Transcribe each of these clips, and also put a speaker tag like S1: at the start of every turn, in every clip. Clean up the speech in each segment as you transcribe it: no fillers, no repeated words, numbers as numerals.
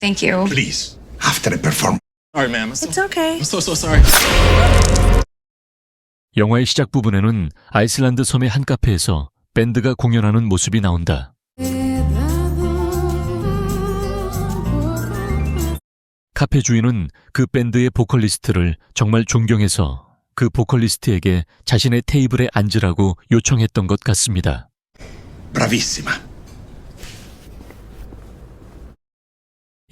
S1: Thank you.
S2: Please, after I perform.
S3: Sorry, ma'am.
S1: It's okay.
S3: I'm so sorry.
S4: 영화의 시작 부분에는 아이슬란드 섬의 한 카페에서 밴드가 공연하는 모습이 나온다. 카페 주인은 그 밴드의 보컬리스트를 정말 존경해서 그 보컬리스트에게 자신의 테이블에 앉으라고 요청했던 것 같습니다.
S2: Bravissima.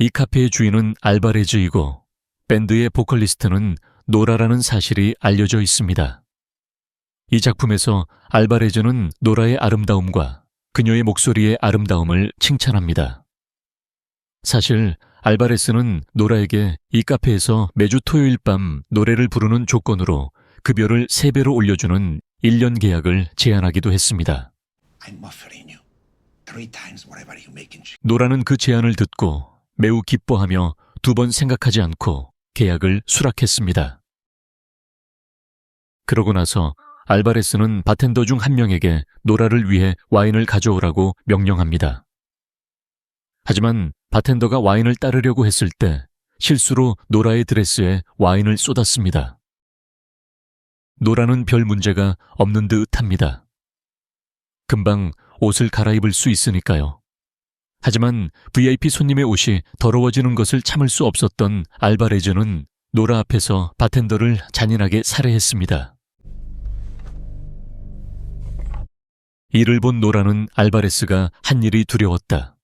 S4: 이 카페의 주인은 알바레즈이고 밴드의 보컬리스트는 노라라는 사실이 알려져 있습니다. 이 작품에서 알바레즈는 노라의 아름다움과 그녀의 목소리의 아름다움을 칭찬합니다. 사실 알바레스는 노라에게 이 카페에서 매주 토요일 밤 노래를 부르는 조건으로 급여를 3배로 올려주는 1년 계약을 제안하기도 했습니다.
S2: I'm offering you 3 times whatever you make in
S4: 노라는 그 제안을 듣고 매우 기뻐하며 2번 생각하지 않고 계약을 수락했습니다. 그러고 나서 알바레스는 바텐더 중 한 명에게 노라를 위해 와인을 가져오라고 명령합니다. 하지만 바텐더가 와인을 따르려고 했을 때 실수로 노라의 드레스에 와인을 쏟았습니다. 노라는 별 문제가 없는 듯합니다. 금방 옷을 갈아입을 수 있으니까요. 하지만 VIP 손님의 옷이 더러워지는 것을 참을 수 없었던 알바레즈는 노라 앞에서 바텐더를 잔인하게 살해했습니다. 이를 본 노라는 알바레스가 한 일이 두려웠다.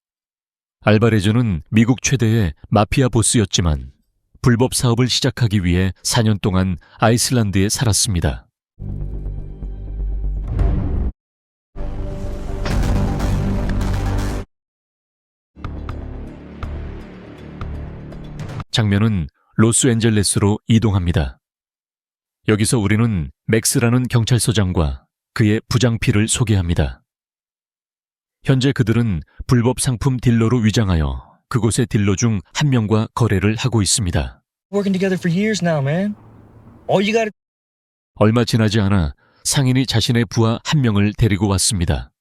S4: 알바레즈는 미국 최대의 마피아 보스였지만 불법 사업을 시작하기 위해 4년 동안 아이슬란드에 살았습니다. 장면은 로스앤젤레스로 이동합니다. 여기서 우리는 맥스라는 경찰서장과 그의 부장필을 소개합니다. 현재 그들은 불법 상품 딜러로 위장하여 그곳의 딜러 중 한 명과 거래를 하고 있습니다.
S5: Working together for years now, man. All you gotta
S4: 얼마 지나지 않아 상인이 자신의 부하 한 명을 데리고 왔습니다.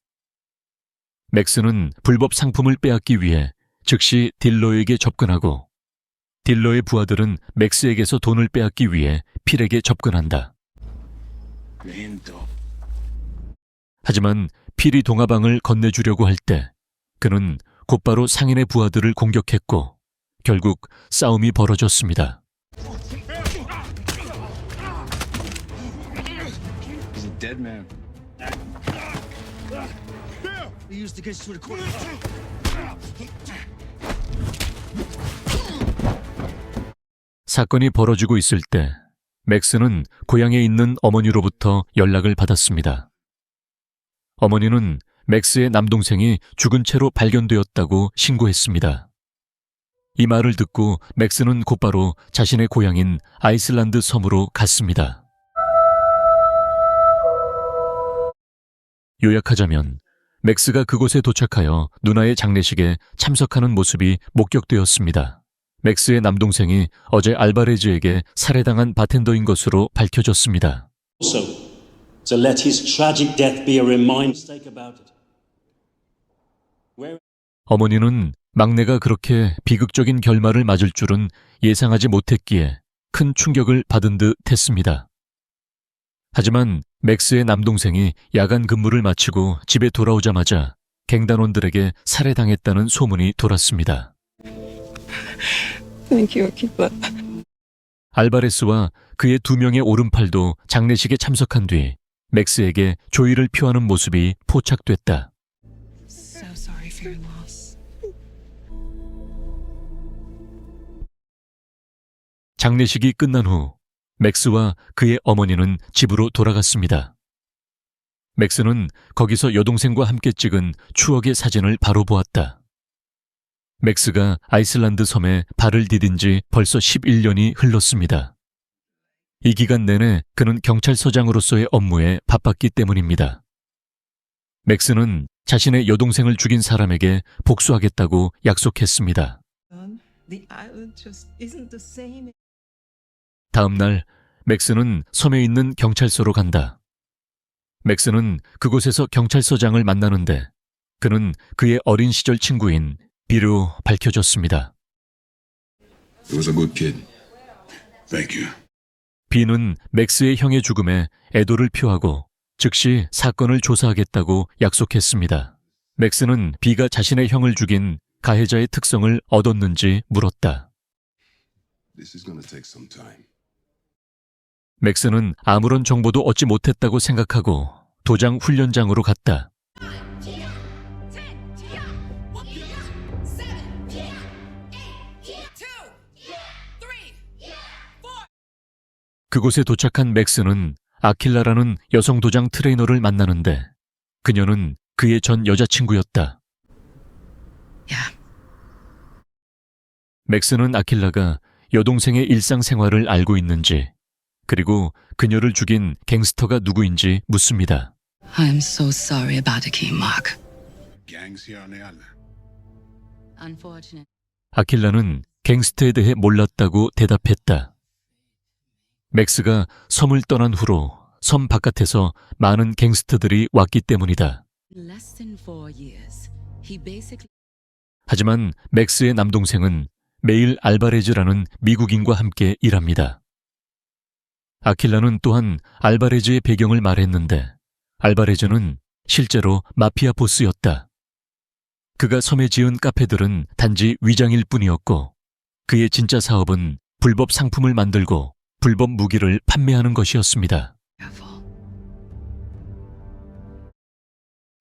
S4: 맥스는 불법 상품을 빼앗기 위해 즉시 딜러에게 접근하고 딜러의 부하들은 맥스에게서 돈을 빼앗기 위해 필에게 접근한다. 하지만 필이 동화방을 건네주려고 할 때 그는 곧바로 상인의 부하들을 공격했고 결국 싸움이 벌어졌습니다.
S3: He's a dead man.
S5: We used to get to the corner.
S4: 사건이 벌어지고 있을 때 맥스는 고향에 있는 어머니로부터 연락을 받았습니다. 어머니는 맥스의 남동생이 죽은 채로 발견되었다고 신고했습니다. 이 말을 듣고 맥스는 곧바로 자신의 고향인 아이슬란드 섬으로 갔습니다. 요약하자면 맥스가 그곳에 도착하여 누나의 장례식에 참석하는 모습이 목격되었습니다. 맥스의 남동생이 어제 알바레즈에게 살해당한 바텐더인 것으로 밝혀졌습니다.
S6: So let his tragic death be a reminder about it.
S4: 어머니는 막내가 그렇게 비극적인 결말을 맞을 줄은 예상하지 못했기에 큰 충격을 받은 듯 했습니다. 하지만 맥스의 남동생이 야간 근무를 마치고 집에 돌아오자마자 갱단원들에게 살해당했다는 소문이 돌았습니다.
S1: Thank you, Akiba.
S4: 알바레스와 그의 2명의 오른팔도 장례식에 참석한 뒤 맥스에게 조의를 표하는 모습이 포착됐다.
S1: So sorry for your loss.
S4: 장례식이 끝난 후 맥스와 그의 어머니는 집으로 돌아갔습니다. 맥스는 거기서 여동생과 함께 찍은 추억의 사진을 바로 보았다. 맥스가 아이슬란드 섬에 발을 디딘 지 벌써 11년이 흘렀습니다. 이 기간 내내 그는 경찰서장으로서의 업무에 바빴기 때문입니다. 맥스는 자신의 여동생을 죽인 사람에게 복수하겠다고 약속했습니다.
S7: The island just isn't the same.
S4: 다음 날 맥스는 섬에 있는 경찰서로 간다. 맥스는 그곳에서 경찰서장을 만나는데 그는 그의 어린 시절 친구인 비로 밝혀졌습니다.
S8: He was a good kid. Thank you.
S4: 비는 맥스의 형의 죽음에 애도를 표하고 즉시 사건을 조사하겠다고 약속했습니다. 맥스는 비가 자신의 형을 죽인 가해자의 특성을 얻었는지 물었다.
S8: This is gonna take some time.
S4: 맥스는 아무런 정보도 얻지 못했다고 생각하고 도장 훈련장으로 갔다. 그곳에 도착한 맥스는 아킬라라는 여성 도장 트레이너를 만나는데 그녀는 그의 전 여자친구였다.
S1: Yeah.
S4: 맥스는 아킬라가 여동생의 일상생활을 알고 있는지 그리고 그녀를 죽인 갱스터가 누구인지 묻습니다.
S1: I'm so sorry about the key, Mark.
S8: Gangs here on the island.
S1: Unfortunate.
S4: 아킬라는 갱스터에 대해 몰랐다고 대답했다. 맥스가 섬을 떠난 후로 섬 바깥에서 많은 갱스터들이 왔기 때문이다.
S1: Less than 4 years. He basically
S4: 하지만 맥스의 남동생은 메일 알바레즈라는 미국인과 함께 일합니다. 아킬라는 또한 알바레즈의 배경을 말했는데 알바레즈는 실제로 마피아 보스였다. 그가 섬에 지은 카페들은 단지 위장일 뿐이었고 그의 진짜 사업은 불법 상품을 만들고 불법 무기를 판매하는 것이었습니다.
S1: careful.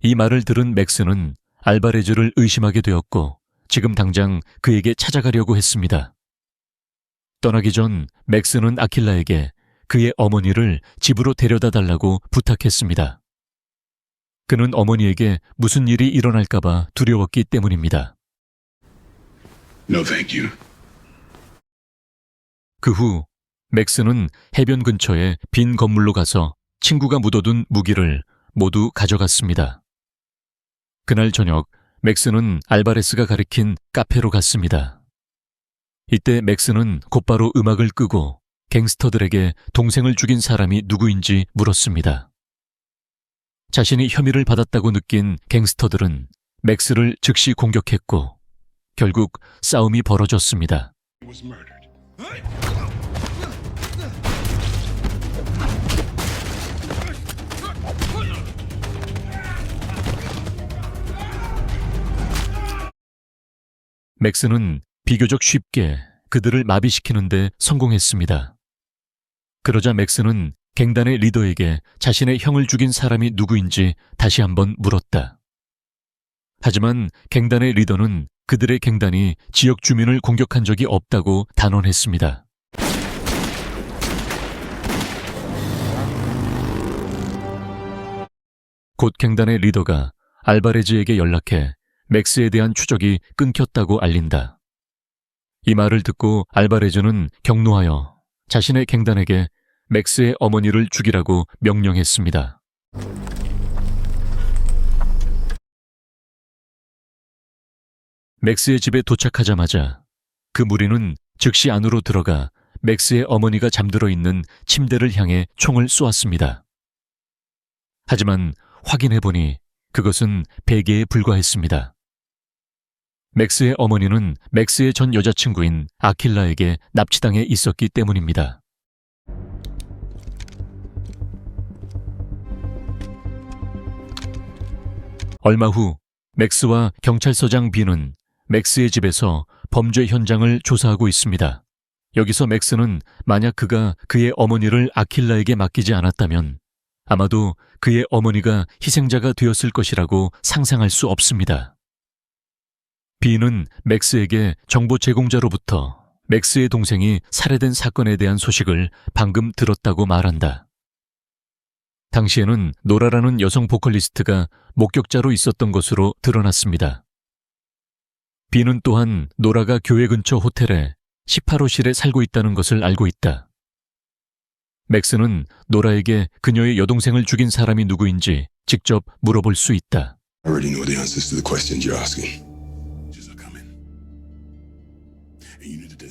S4: 이 말을 들은 맥스는 알바레즈를 의심하게 되었고 지금 당장 그에게 찾아가려고 했습니다. 떠나기 전 맥스는 아킬라에게 그의 어머니를 집으로 데려다 달라고 부탁했습니다. 그는 어머니에게 무슨 일이 일어날까봐 두려웠기 때문입니다.
S8: No, thank you.
S4: 그 후 맥스는 해변 근처에 빈 건물로 가서 친구가 묻어둔 무기를 모두 가져갔습니다. 그날 저녁 맥스는 알바레스가 가리킨 카페로 갔습니다. 이때 맥스는 곧바로 음악을 끄고 갱스터들에게 동생을 죽인 사람이 누구인지 물었습니다. 자신이 혐의를 받았다고 느낀 갱스터들은 맥스를 즉시 공격했고 결국 싸움이 벌어졌습니다.
S8: He was murdered.
S4: 맥스는 비교적 쉽게 그들을 마비시키는 데 성공했습니다. 그러자 맥스는 갱단의 리더에게 자신의 형을 죽인 사람이 누구인지 다시 한번 물었다. 하지만 갱단의 리더는 그들의 갱단이 지역 주민을 공격한 적이 없다고 단언했습니다. 곧 갱단의 리더가 알바레즈에게 연락해 맥스에 대한 추적이 끊겼다고 알린다. 이 말을 듣고 알바레즈는 격노하여 자신의 갱단에게 맥스의 어머니를 죽이라고 명령했습니다. 맥스의 집에 도착하자마자 그 무리는 즉시 안으로 들어가 맥스의 어머니가 잠들어 있는 침대를 향해 총을 쏘았습니다. 하지만 확인해보니 그것은 베개에 불과했습니다. 맥스의 어머니는 맥스의 전 여자친구인 아킬라에게 납치당해 있었기 때문입니다. 얼마 후 맥스와 경찰서장 비는 맥스의 집에서 범죄 현장을 조사하고 있습니다. 여기서 맥스는 만약 그가 그의 어머니를 아킬라에게 맡기지 않았다면 아마도 그의 어머니가 희생자가 되었을 것이라고 상상할 수 없습니다. 비는 맥스에게 정보 제공자로부터 맥스의 동생이 살해된 사건에 대한 소식을 방금 들었다고 말한다. 당시에는 노라라는 여성 보컬리스트가 목격자로 있었던 것으로 드러났습니다. 비는 또한 노라가 교회 근처 호텔에 18호실에 살고 있다는 것을 알고 있다. 맥스는 노라에게 그녀의 여동생을 죽인 사람이 누구인지 직접 물어볼 수 있다.
S8: I already know the answers to the questions you're asking. Just are coming. And you need to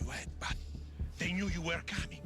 S2: You had, but they knew you were coming.